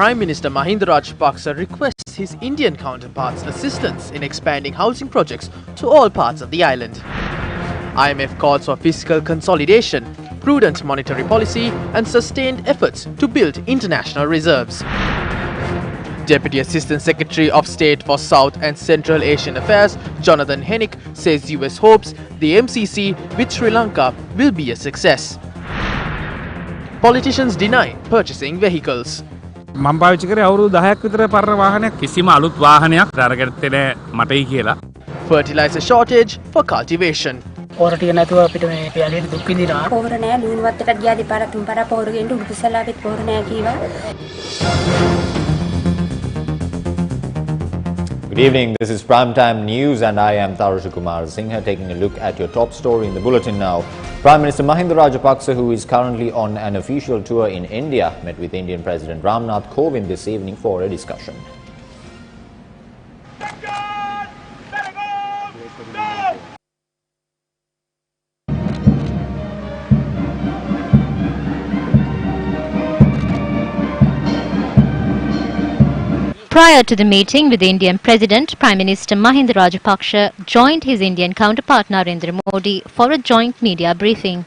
Prime Minister Mahinda Rajapaksa requests his Indian counterparts' assistance in expanding housing projects to all parts of the island. IMF calls for fiscal consolidation, prudent monetary policy and sustained efforts to build international reserves. Deputy Assistant Secretary of State for South and Central Asian Affairs, Jonathan Hennick, says US hopes the MCC with Sri Lanka will be a success. Politicians deny purchasing vehicles. මම පාවිච්චි කරේ අවුරුදු 10ක් විතර පරණ වාහනයක් කිසිම අලුත් වාහනයක් අරගත්තේ නැහැ මටයි කියලා. Fertilizer shortage for cultivation. පොර ටික නැතුව අපිට මේ පියාලේට දුක් විඳිනවා. පොර නැහැ ලුණු වත්තට ගියා දෙපාරක් තුන් පාරක් පොර ගෙන්න උඩුසලාවෙත් පොර නැහැ කීවා. Good evening, this is Primetime News and I am Tarusha Kumar Singha taking a look at your top story in the bulletin now. Prime Minister Mahinda Rajapaksa, who is currently on an official tour in India, met with Indian President Ramnath Kovind this evening for a discussion. Prior to the meeting with the Indian President, Prime Minister Mahinda Rajapaksa joined his Indian counterpart Narendra Modi for a joint media briefing.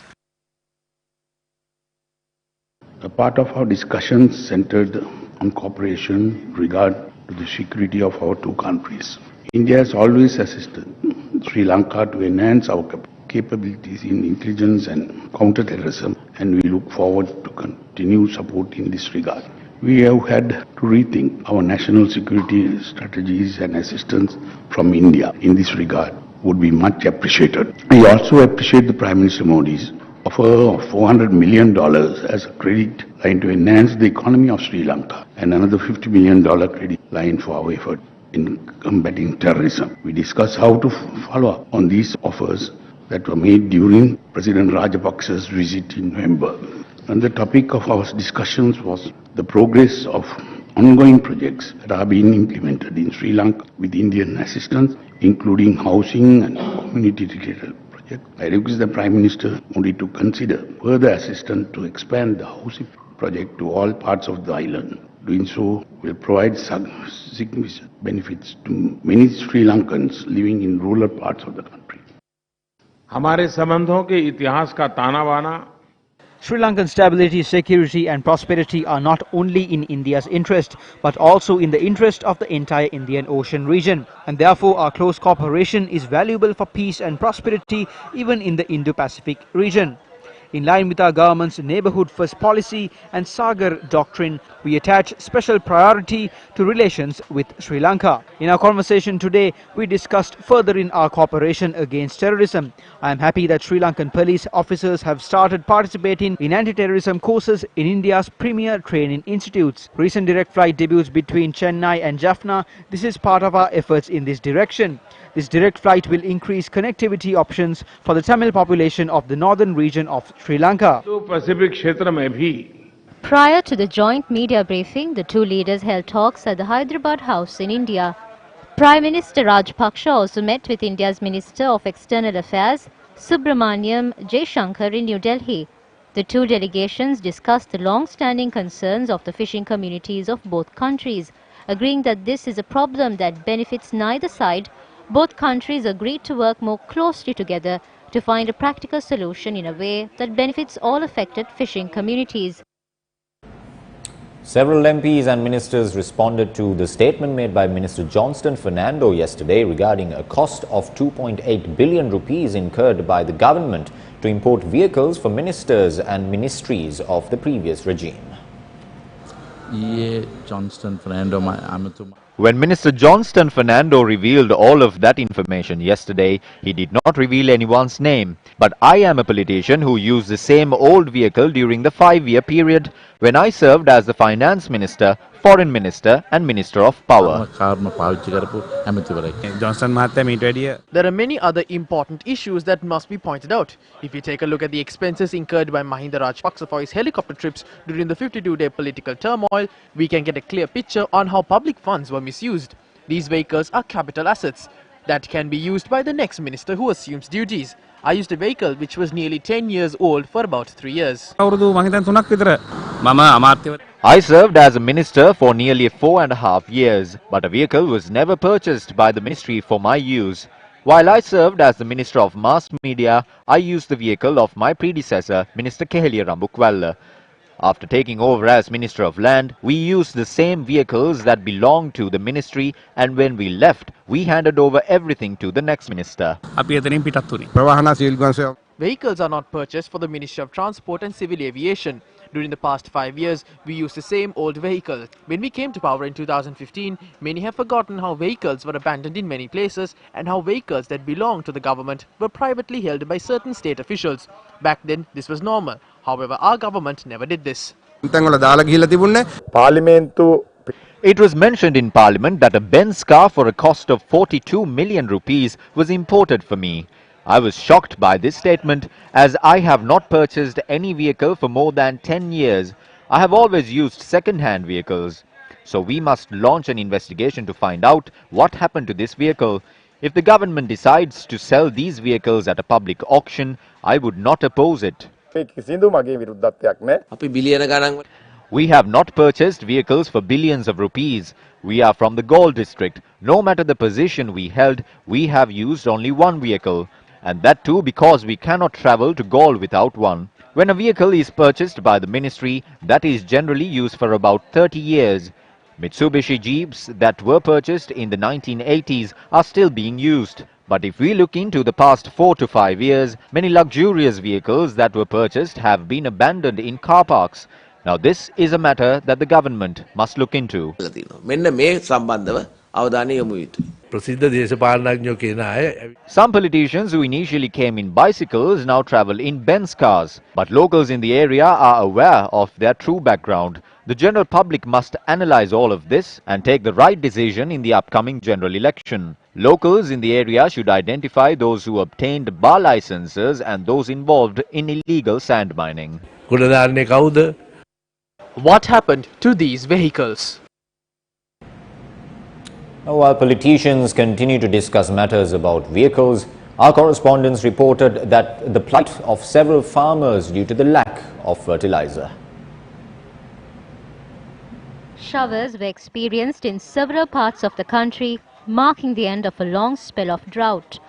A part of our discussions centered on cooperation regard to the security of our two countries. India has always assisted Sri Lanka to enhance our capabilities in intelligence and counter-terrorism, and we look forward to continue support in this regard. We have had to rethink our national security strategies, and assistance from India in this regard would be much appreciated. I also appreciate the Prime Minister Modi's offer of $400 million as a credit line to enhance the economy of Sri Lanka and another $50 million credit line for our effort in combating terrorism. We discussed how to follow up on these offers that were made during President Rajapaksa's visit in November. And the topic of our discussions was the progress of ongoing projects that are being implemented in Sri Lanka with Indian assistance, including housing and community-related projects. I request the Prime Minister only to consider further assistance to expand the housing project to all parts of the island. Doing so will provide significant benefits to many Sri Lankans living in rural parts of the country. हमारे संबंधों के इतिहास का ताना बाना Sri Lankan stability, security and prosperity are not only in India's interest, but also in the interest of the entire Indian Ocean region. And therefore our close cooperation is valuable for peace and prosperity even in the Indo-Pacific region. In line with our government's neighbourhood first policy and Sagar doctrine, we attach special priority to relations with Sri Lanka. In our conversation today, we discussed further in our cooperation against terrorism. I am happy that Sri Lankan police officers have started participating in anti-terrorism courses in India's premier training institutes. Recent direct flight debuts between Chennai and Jaffna. This is part of our efforts in this direction. This direct flight will increase connectivity options for the Tamil population of the northern region of Sri Lanka. Prior to the joint media briefing, the two leaders held talks at the Hyderabad House in India. Prime Minister Rajapaksa also met with India's Minister of External Affairs, Subramaniam Jaishankar, in New Delhi. The two delegations discussed the long-standing concerns of the fishing communities of both countries. Agreeing that this is a problem that benefits neither side, both countries agreed to work more closely together to find a practical solution in a way that benefits all affected fishing communities. Several MPs and ministers responded to the statement made by Minister Johnston Fernando yesterday regarding a cost of 2.8 billion rupees incurred by the government to import vehicles for ministers and ministries of the previous regime. When Minister Johnston Fernando revealed all of that information yesterday, he did not reveal anyone's name. But I am a politician who used the same old vehicle during the 5-year period when I served as the Finance Minister, Foreign Minister and Minister of Power. There are many other important issues that must be pointed out. If you take a look at the expenses incurred by Mahinda Rajapaksa for his helicopter trips during the 52-day political turmoil, we can get a clear picture on how public funds were misused. These vehicles are capital assets that can be used by the next minister who assumes duties. I used a vehicle which was nearly 10 years old for about 3 years. අවුරුදු මම හිතන්නේ 3ක් විතර මම අමාත්‍යවරයෙක් I served as a minister for nearly 4.5 years, but a vehicle was never purchased by the ministry for my use. While I served as the Minister of Mass Media, I used the vehicle of my predecessor, Minister Keheliya Rambukwalla. After taking over as Minister of Land, we used the same vehicles that belonged to the ministry, and when we left, we handed over everything to the next minister. අපි එතනින් පිටත් වුණේ. Vehicles are not purchased for the Ministry of Transport and Civil Aviation. During the past 5 years, we used the same old vehicle. When we came to power in 2015, many have forgotten how vehicles were abandoned in many places and how vehicles that belonged to the government were privately held by certain state officials. Back then, this was normal. However, our government never did this. It was mentioned in Parliament that a Benz car for a cost of 42 million rupees was imported for me. I was shocked by this statement, as I have not purchased any vehicle for more than 10 years. I have always used second-hand vehicles. So we must launch an investigation to find out what happened to this vehicle. If the government decides to sell these vehicles at a public auction, I would not oppose it. We have not purchased vehicles for billions of rupees. We are from the Galle district. No matter the position we held, we have used only one vehicle. And that too because we cannot travel to Galle without one. When a vehicle is purchased by the ministry, that is generally used for about 30 years. Mitsubishi Jeeps that were purchased in the 1980s are still being used. But if we look into the past 4 to 5 years, many luxurious vehicles that were purchased have been abandoned in car parks. Now this is a matter that the government must look into. Some politicians who initially came in bicycles now travel in Benz cars. But locals in the area are aware of their true background. The general public must analyze all of this and take the right decision in the upcoming general election. Locals in the area should identify those who obtained bar licenses and those involved in illegal sand mining. What happened to these vehicles? While politicians continue to discuss matters about vehicles, our correspondents reported that the plight of several farmers due to the lack of fertilizer. Showers were experienced in several parts of the country, marking the end of a long spell of drought.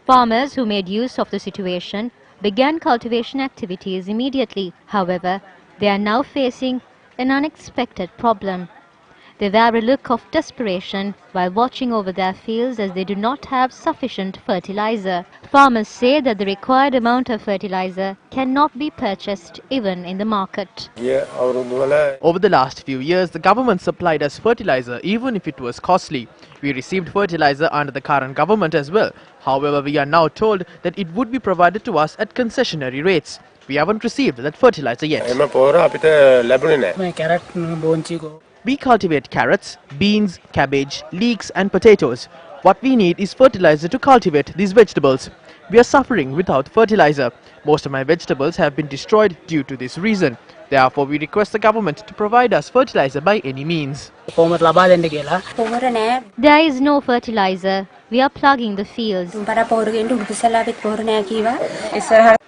Farmers who made use of the situation began cultivation activities immediately. However, they are now facing an unexpected problem. They wear a look of desperation while watching over their fields as they do not have sufficient fertilizer. Farmers say that the required amount of fertilizer cannot be purchased even in the market. Over the last few years, the government supplied us fertilizer even if it was costly. We received fertilizer under the current government as well. However, we are now told that it would be provided to us at concessionary rates. We haven't received that fertilizer yet. We cultivate carrots, beans, cabbage, leeks and potatoes. What we need is fertilizer to cultivate these vegetables. We are suffering without fertilizer. Most of my vegetables have been destroyed due to this reason. Therefore, we request the government to provide us fertilizer by any means. There is no fertilizer. We are plugging the fields.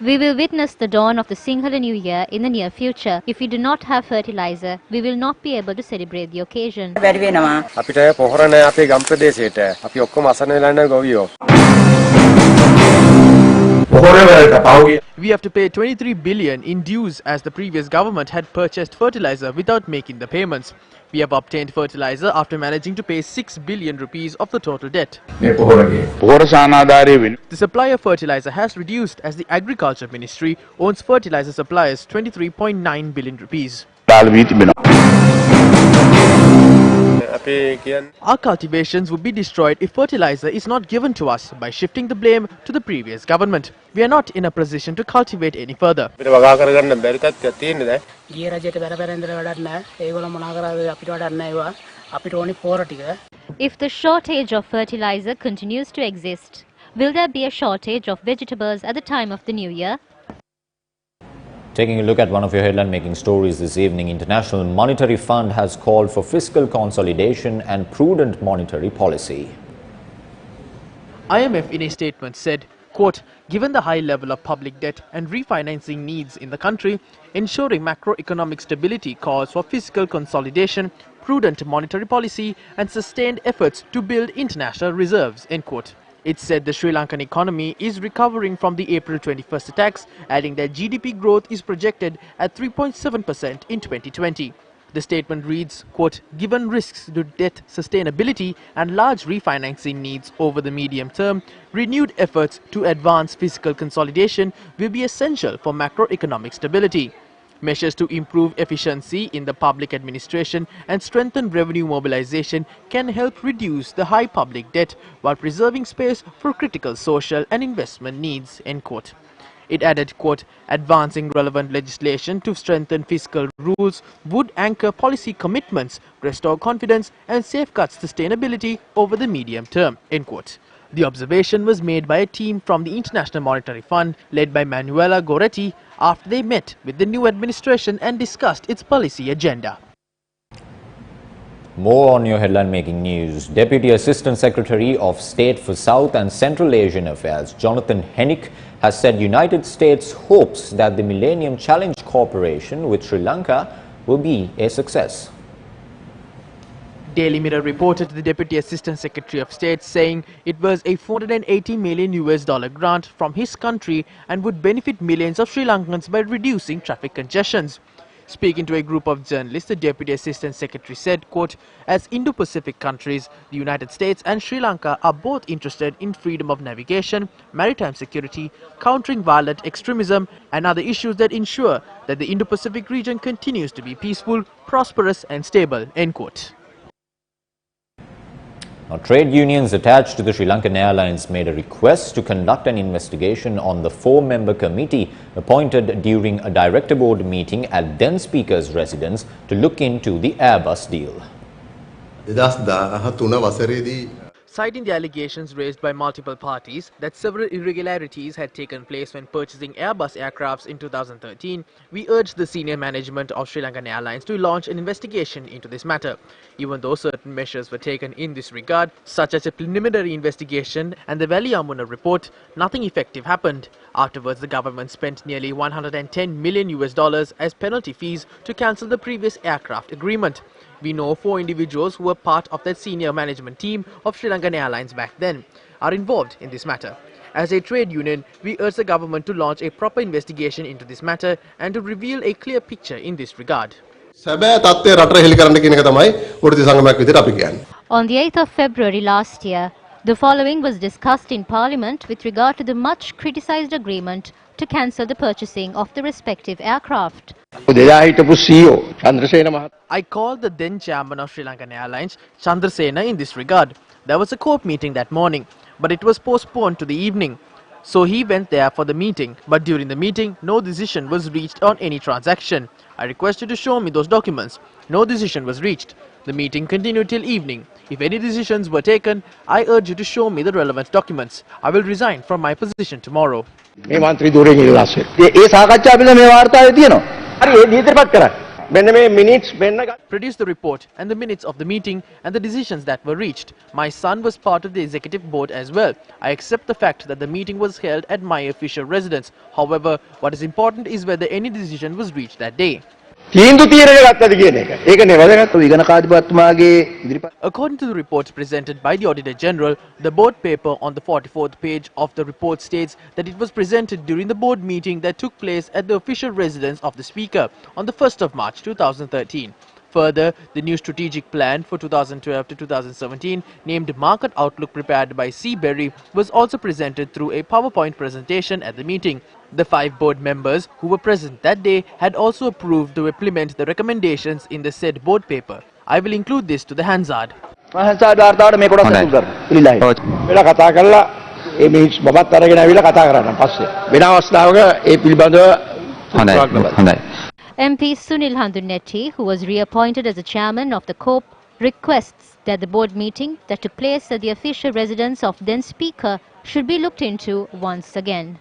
We will witness the dawn of the Sinhala New Year in the near future. If we do not have fertilizer, we will not be able to celebrate the occasion. We have to pay 23 billion in dues as the previous government had purchased fertilizer without making the payments. We have obtained fertilizer after managing to pay 6 billion rupees of the total debt. The supply of fertilizer has reduced as the Agriculture Ministry owns fertilizer suppliers 23.9 billion rupees. Our cultivations would be destroyed if fertilizer is not given to us by shifting the blame to the previous government. We are not in a position to cultivate any further. If the shortage of fertilizer continues to exist, will there be a shortage of vegetables at the time of the New Year? Taking a look at one of your headline-making stories this evening, International Monetary Fund has called for fiscal consolidation and prudent monetary policy. IMF in a statement said, Quote, given the high level of public debt and refinancing needs in the country, ensuring macroeconomic stability calls for fiscal consolidation, prudent monetary policy and sustained efforts to build international reserves, end quote. It said the Sri Lankan economy is recovering from the April 21st attacks, adding that GDP growth is projected at 3.7% in 2020. The statement reads, quote, given risks to debt sustainability and large refinancing needs over the medium term, renewed efforts to advance fiscal consolidation will be essential for macroeconomic stability. Measures to improve efficiency in the public administration and strengthen revenue mobilization can help reduce the high public debt while preserving space for critical social and investment needs, end quote. It added, quote, advancing relevant legislation to strengthen fiscal rules would anchor policy commitments, restore confidence and safeguard sustainability over the medium term, end quote. The observation was made by a team from the International Monetary Fund led by Manuela Goretti after they met with the new administration and discussed its policy agenda. More on your headline making news. Deputy Assistant Secretary of State for South and Central Asian Affairs, Jonathan Hennick, has said United States hopes that the Millennium Challenge Corporation with Sri Lanka will be a success. Daily Mirror reported the Deputy Assistant Secretary of State saying it was a $480 million grant from his country and would benefit millions of Sri Lankans by reducing traffic congestions. Speaking to a group of journalists, the Deputy Assistant Secretary said, quote, as Indo-Pacific countries, the United States and Sri Lanka are both interested in freedom of navigation, maritime security, countering violent extremism and other issues that ensure that the Indo-Pacific region continues to be peaceful, prosperous and stable, end quote. Now, trade unions attached to the Sri Lankan Airlines made a request to conduct an investigation on the 4-member committee appointed during a director board meeting at then Speaker's residence to look into the Airbus deal. Citing the allegations raised by multiple parties that several irregularities had taken place when purchasing Airbus aircrafts in 2013, we urged the senior management of Sri Lankan Airlines to launch an investigation into this matter. Even though certain measures were taken in this regard, such as a preliminary investigation and the Valiamuna report, nothing effective happened. Afterwards, the government spent nearly $110 million as penalty fees to cancel the previous aircraft agreement. We know 4 individuals who were part of that senior management team of Sri Lankan Airlines back then are involved in this matter. As a trade union, we urge the government to launch a proper investigation into this matter and to reveal a clear picture in this regard. On the 8th of February last year, the following was discussed in Parliament with regard to the much criticised agreement to cancel the purchasing of the respective aircraft. I called the then chairman of Sri Lankan Airlines, Chandrasena, in this regard. There was a court meeting that morning, but it was postponed to the evening. So he went there for the meeting, but during the meeting, no decision was reached on any transaction. I requested to show me those documents. No decision was reached. The meeting continued till evening. If any decisions were taken, I urge you to show me the relevant documents. I will resign from my position tomorrow. Produce the report and the minutes of the meeting and the decisions that were reached. My son was part of the executive board as well. I accept the fact that the meeting was held at my official residence. However, what is important is whether any decision was reached that day. According to the reports presented by the Auditor General, the board paper on the 44th page of the report states that it was presented during the board meeting that took place at the official residence of the Speaker on the 1st of March 2013. Further, the new strategic plan for 2012 to 2017, named Market Outlook, prepared by C. Berry, was also presented through a PowerPoint presentation at the meeting. The 5 board members who were present that day had also approved to implement the recommendations in the said board paper. I will include this to the Hansard. MP Sunil Handunetti, who was reappointed as the chairman of the COPE, requests that the board meeting that took place at the official residence of then Speaker should be looked into once again.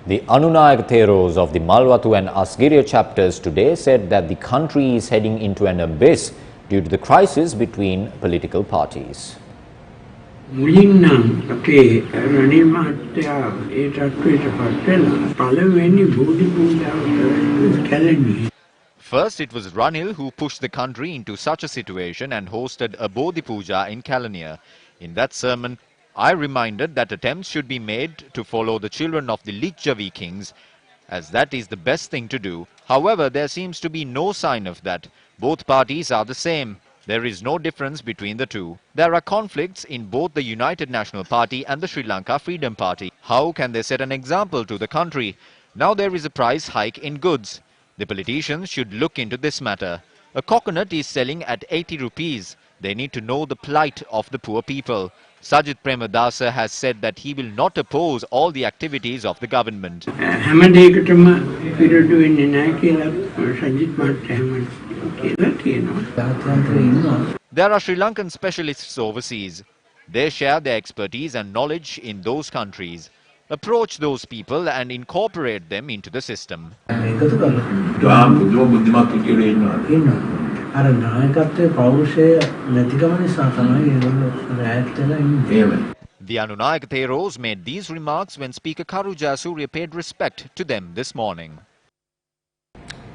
The Anunayak Theros of the Malwatu and Asgiriya chapters today said that the country is heading into an abyss due to the crisis between political parties. මුලින්නම් අපේ රනිල් මහත්තයා ඒ තත්ත්වයට පත් වෙලා පළවෙනි බෝධි පූජාව කැලණියේ. First, it was Ranil who pushed the country into such a situation and hosted a Bodhi Puja in Kalaniya. In that sermon, I reminded that attempts should be made to follow the children of the Lichavi kings, as that is the best thing to do. However, there seems to be no sign of that. Both parties are the same. There is no difference between the two. There are conflicts in both the United National Party and the Sri Lanka Freedom Party. How can they set an example to the country? Now there is a price hike in goods. The politicians should look into this matter. A coconut is selling at 80 rupees. They need to know the plight of the poor people. Sajid Premadasa has said that he will not oppose all the activities of the government. There are Sri Lankan specialists overseas. They share their expertise and knowledge in those countries. Approach those people and incorporate them into the system. The Anunayak Theros made these remarks when Speaker Karu Jayasuriya paid respect to them this morning.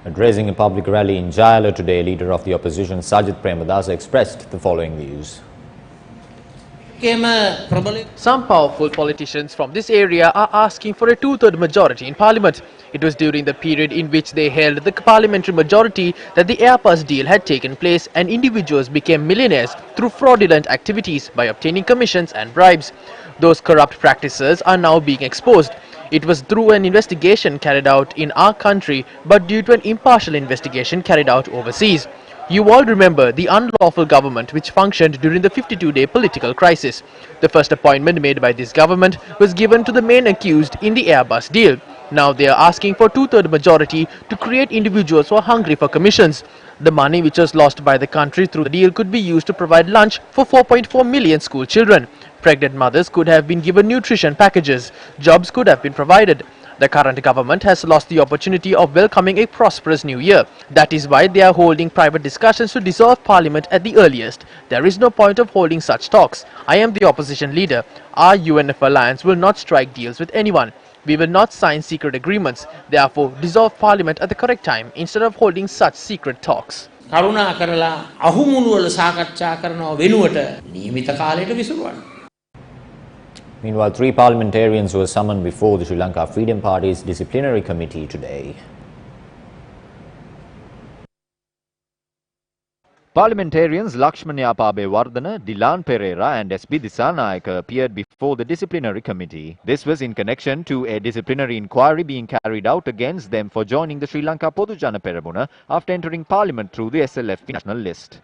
Addressing a public rally in Jayala today, leader of the opposition Sajid Premadasa expressed the following views. Some powerful politicians from this area are asking for a two-third majority in parliament. It was during the period in which they held the parliamentary majority that the Airbus deal had taken place and individuals became millionaires through fraudulent activities by obtaining commissions and bribes. Those corrupt practices are now being exposed. It was through an investigation carried out in our country, but due to an impartial investigation carried out overseas. You all remember the unlawful government which functioned during the 52-day political crisis. The first appointment made by this government was given to the main accused in the Airbus deal. Now they are asking for two-third majority to create individuals who are hungry for commissions. The money which was lost by the country through the deal could be used to provide lunch for 4.4 million school children. Pregnant mothers could have been given nutrition packages. Jobs could have been provided. The current government has lost the opportunity of welcoming a prosperous new year. That is why they are holding private discussions to dissolve parliament at the earliest. There is no point of holding such talks. I am the opposition leader. Our UNF alliance will not strike deals with anyone. We will not sign secret agreements. Therefore, dissolve parliament at the correct time instead of holding such secret talks. කරුණා කරලා අහුමුණුවල සාකච්ඡා කරනව වෙනුවට නියමිත කාලයට විසුරුවන්න. Meanwhile, 3 parliamentarians were summoned before the Sri Lanka Freedom Party's Disciplinary Committee today. Parliamentarians Lakshman Yapabe Wardana, Dilan Pereira and S.B. Disanayaka appeared before the Disciplinary Committee. This was in connection to a disciplinary inquiry being carried out against them for joining the Sri Lanka Podujana Peramuna after entering Parliament through the SLFP national list.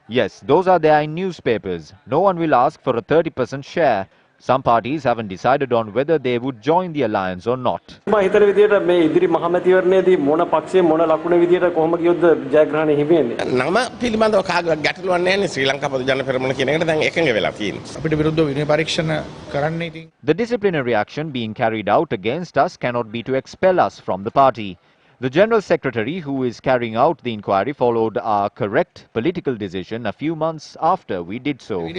Yes, those are there in newspapers. No one will ask for a 30% share. Some parties haven't decided on whether they would join the alliance or not. The disciplinary action being carried out against us cannot be to expel us from the party. The General Secretary, who is carrying out the inquiry, followed our correct political decision a few months after we did so. I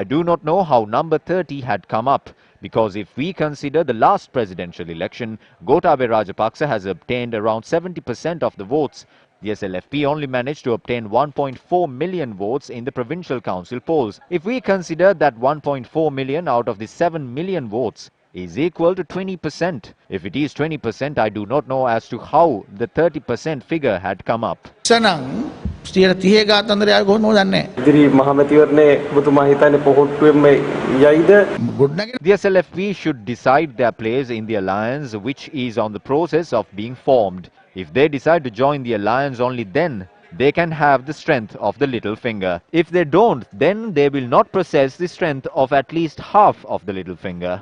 do not know how number 30 had come up, because if we consider the last presidential election, Gotabaya Rajapaksa has obtained around 70% of the votes. The SLFP only managed to obtain 1.4 million votes in the provincial council polls. If we consider that 1.4 million out of the 7 million votes is equal to 20%. If it is 20%, I do not know as to how the 30% figure had come up. The SLFP should decide their place in the alliance, which is on the process of being formed. If they decide to join the alliance, only then they can have the strength of the little finger. If they don't, then they will not possess the strength of at least half of the little finger.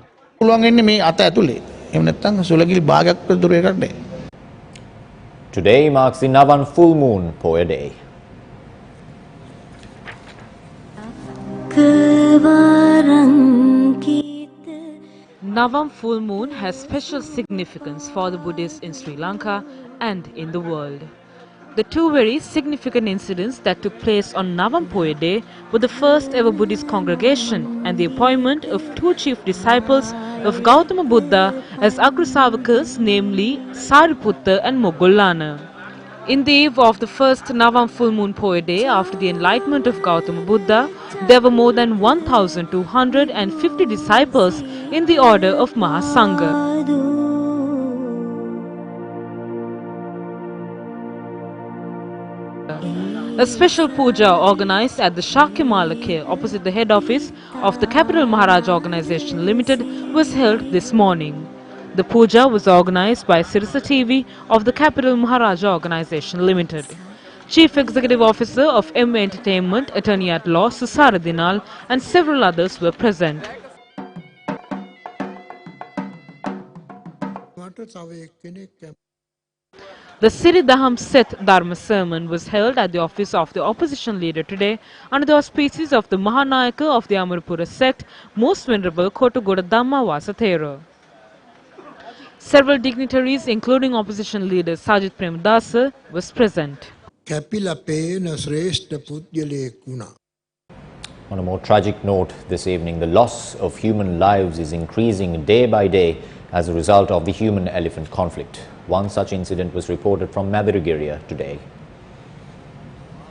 Today marks the Navan full moon Poya Day. Navam full moon has special significance for the Buddhists in Sri Lanka and in the world. The two very significant incidents that took place on Navam Poya Day were the first ever Buddhist congregation and the appointment of two chief disciples of Gautama Buddha as Agrasavakas, namely Sariputta and Moggallana. In the eve of the first Navam full moon Poya Day after the enlightenment of Gautama Buddha, there were more than 1,250 disciples in the order of Maha Sangha. A special puja organized at the Shakyamalake opposite the head office of the Capital Maharaj Organization Limited was held this morning. The puja was organized by Sirsa TV of the Capital Maharaj Organization Limited. Chief Executive Officer of M Entertainment, Attorney at Law Susara Dinal and several others were present. The Siridaham Seth Dharma sermon was held at the office of the opposition leader today under the auspices of the Mahanayaka of the Amarapura sect, Most Venerable Kotogoda Dhamma Vasathera. Several dignitaries, including opposition leader Sajid Premadasa, was present. On a more tragic note this evening, the loss of human lives is increasing day by day as a result of the human-elephant conflict. One such incident was reported from Madirugiriya today.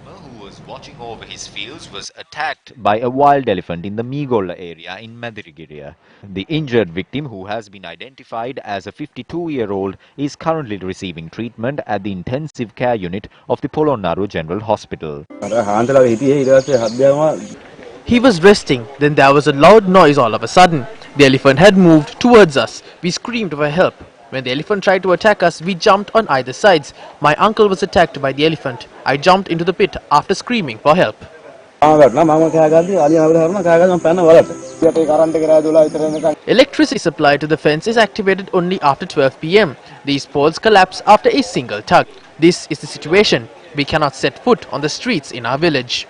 A farmer who was watching over his fields was attacked by a wild elephant in the Migolla area in Madirugiriya. The injured victim, who has been identified as a 52-year-old, is currently receiving treatment at the intensive care unit of the Polonnaru General Hospital. He was resting, then there was a loud noise all of a sudden. The elephant had moved towards us. We screamed for help. When the elephant tried to attack us, we jumped on either sides. My uncle was attacked by the elephant. I jumped into the pit after screaming for help. Electricity supply to the fence is activated only after 12 p.m. These poles collapse after a single tug. This is the situation. We cannot set foot on the streets in our village.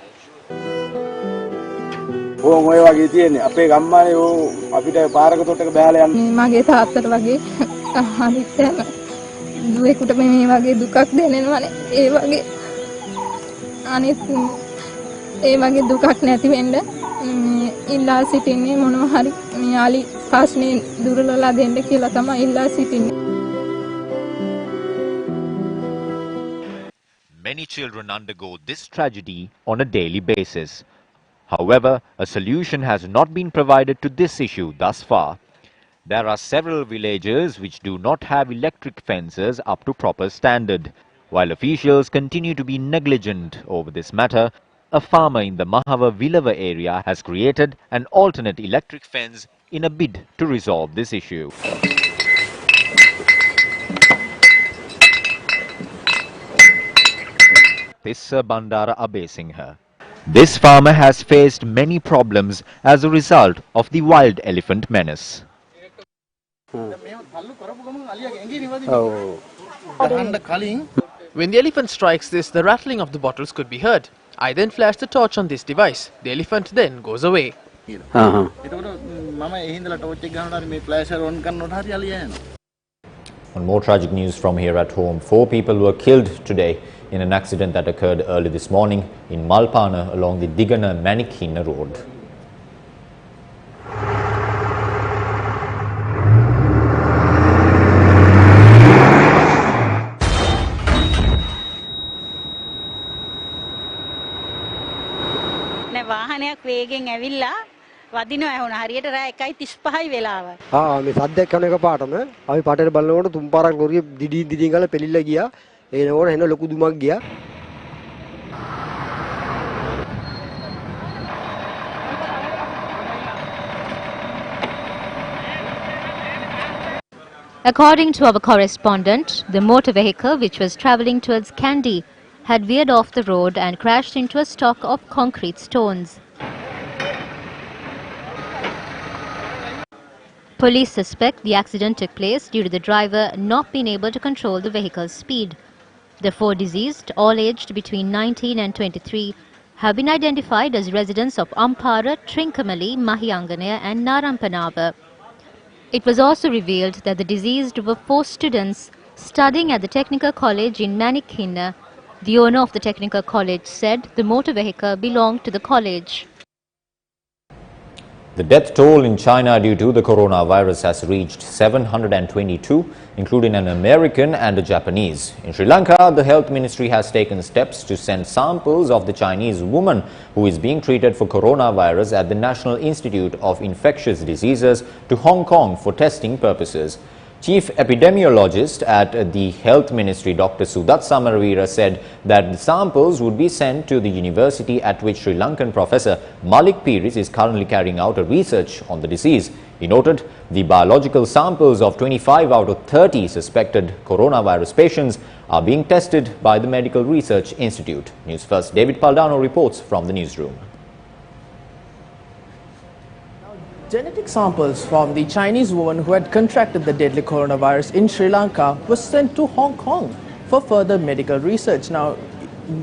Many children undergo this tragedy on a daily basis. However, a solution has not been provided to this issue thus far. There are several villages which do not have electric fences up to proper standard. While officials continue to be negligent over this matter, a farmer in the Mahava Vilava area has created an alternate electric fence in a bid to resolve this issue. Tissa Bandara Abesingha. This farmer has faced many problems as a result of the wild elephant menace. When the elephant strikes this, the rattling of the bottles could be heard. I then flash the torch on this device. The elephant then goes away. On more tragic news from here at home, 4 people were killed today in an accident that occurred early this morning in Malpana along the Digana-Manikhina road. වාහනයක් වේගෙන් ඇවිල්ලා වදිනවා ඇහුණා හරියට රෑ 1:35 වෙලාව. මේ සද්දයක් කරන එක පාටම අපි පාටේට බලනකොට තුන් පාරක් ලොරිය දිඩින් ගාලා පෙලිලා ගියා. එනකොට එන ලොකු දුමක් ගියා. According to our correspondent, the motor vehicle which was travelling towards Kandy had veered off the road and crashed into a stock of concrete stones. Police suspect the accident took place due to the driver not being able to control the vehicle's speed. The 4 deceased, all aged between 19 and 23, have been identified as residents of Ampara, Trincomalee, Mahyanganaya and Narampanava. It was also revealed that the deceased were 4 students studying at the Technical College in Manikinna. The owner of the Technical College said the motor vehicle belonged to the college. The death toll in China due to the coronavirus has reached 722, including an American and a Japanese. In Sri Lanka, the health ministry has taken steps to send samples of the Chinese woman who is being treated for coronavirus at the National Institute of Infectious Diseases to Hong Kong for testing purposes. Chief Epidemiologist at the Health Ministry, Dr. Sudat Samaravira, said that the samples would be sent to the university at which Sri Lankan Professor Malik Piris is currently carrying out a research on the disease. He noted the biological samples of 25 out of 30 suspected coronavirus patients are being tested by the Medical Research Institute. Newsfirst David Paldano reports from the newsroom. Genetic samples from the Chinese woman who had contracted the deadly coronavirus in Sri Lanka was sent to Hong Kong for further medical research. Now,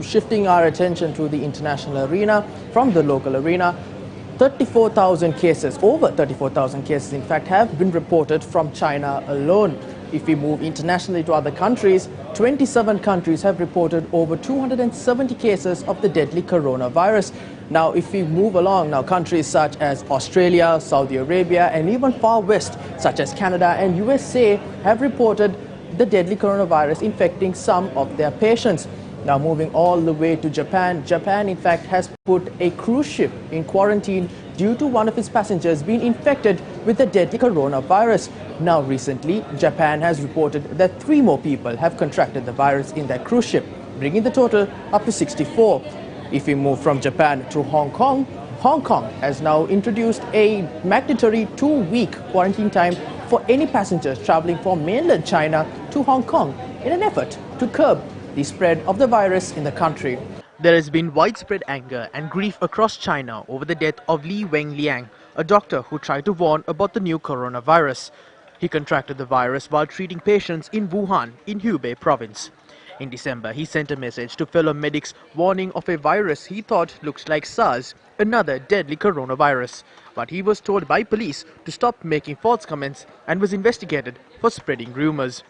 shifting our attention to the international arena from the local arena, 34,000 cases, over 34,000 cases in fact, have been reported from China alone. If we move internationally to other countries, 27 countries have reported over 270 cases of the deadly coronavirus. Now, if we move along, now countries such as Australia, Saudi Arabia, and even far west, such as Canada and USA, have reported the deadly coronavirus infecting some of their patients. Now, moving all the way to Japan, Japan in fact has put a cruise ship in quarantine due to one of its passengers being infected with the deadly coronavirus. Now, recently, Japan has reported that 3 more people have contracted the virus in their cruise ship, bringing the total up to 64. If we move from Japan to Hong Kong, Hong Kong has now introduced a mandatory 2-week quarantine time for any passengers traveling from mainland China to Hong Kong in an effort to curb the spread of the virus in the country. There has been widespread anger and grief across China over the death of Li Wenliang, a doctor who tried to warn about the new coronavirus. He contracted the virus while treating patients in Wuhan, in Hubei province. In December, he sent a message to fellow medics warning of a virus he thought looked like SARS, another deadly coronavirus. But he was told by police to stop making false comments and was investigated for spreading rumors.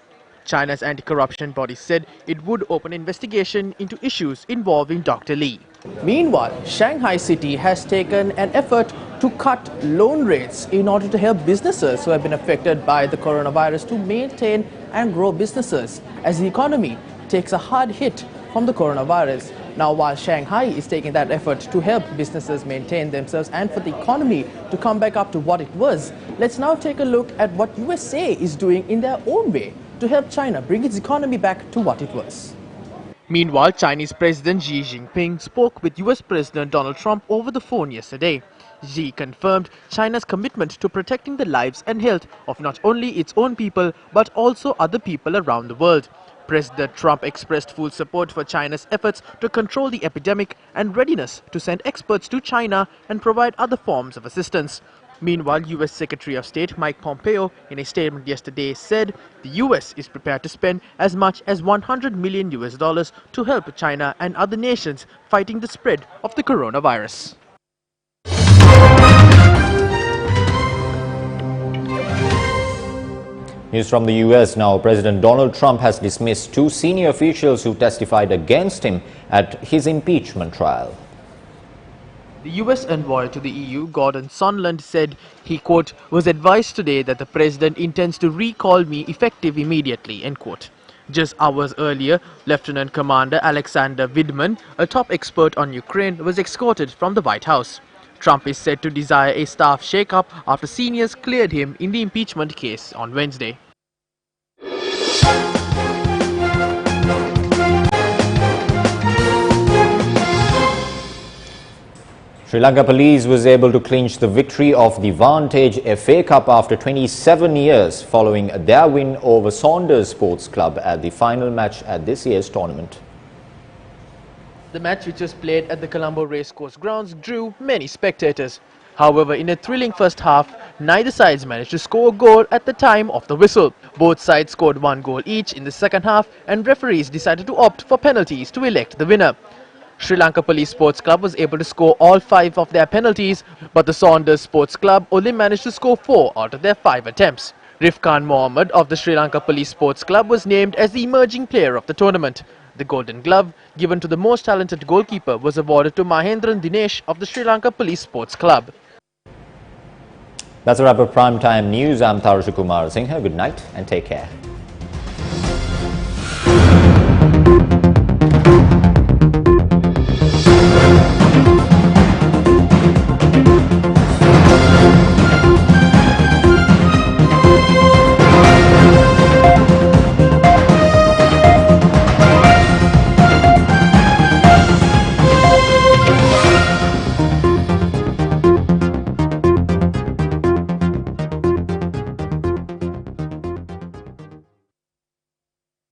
China's anti-corruption body said it would open an investigation into issues involving Dr. Li. Meanwhile, Shanghai City has taken an effort to cut loan rates in order to help businesses who have been affected by the coronavirus to maintain and grow businesses as the economy takes a hard hit from the coronavirus. Now, while Shanghai is taking that effort to help businesses maintain themselves and for the economy to come back up to what it was, let's now take a look at what USA is doing in their own way to help China bring its economy back to what it was. Meanwhile, Chinese President Xi Jinping spoke with US President Donald Trump over the phone yesterday. Xi confirmed China's commitment to protecting the lives and health of not only its own people but also other people around the world. President Trump expressed full support for China's efforts to control the epidemic and readiness to send experts to China and provide other forms of assistance. Meanwhile, US Secretary of State Mike Pompeo, in a statement yesterday, said the US is prepared to spend as much as $100 million to help China and other nations fighting the spread of the coronavirus. News from the US now. President Donald Trump has dismissed 2 senior officials who testified against him at his impeachment trial. The US envoy to the EU, Gordon Sondland, said he, quote, was advised today that the president intends to recall me effective immediately, end quote. Just hours earlier, Lieutenant Commander Alexander Vidman, a top expert on Ukraine, was escorted from the White House. Trump is said to desire a staff shake-up after seniors cleared him in the impeachment case on Wednesday. Sri Lanka Police was able to clinch the victory of the Vantage FA Cup after 27 years following their win over Saunders Sports Club at the final match at this year's tournament. The match, which was played at the Colombo Racecourse grounds, drew many spectators. However, in a thrilling first half, neither sides managed to score a goal at the time of the whistle. Both sides scored 1 goal each in the second half and referees decided to opt for penalties to elect the winner. Sri Lanka Police Sports Club was able to score all 5 of their penalties, but the Saunders Sports Club only managed to score 4 out of their 5 attempts. Rifkan Mohammed of the Sri Lanka Police Sports Club was named as the emerging player of the tournament. The Golden Glove, given to the most talented goalkeeper, was awarded to Mahendran Dinesh of the Sri Lanka Police Sports Club. That's a wrap of Primetime News. I'm Tarusha Kumar Singha. Good night and take care.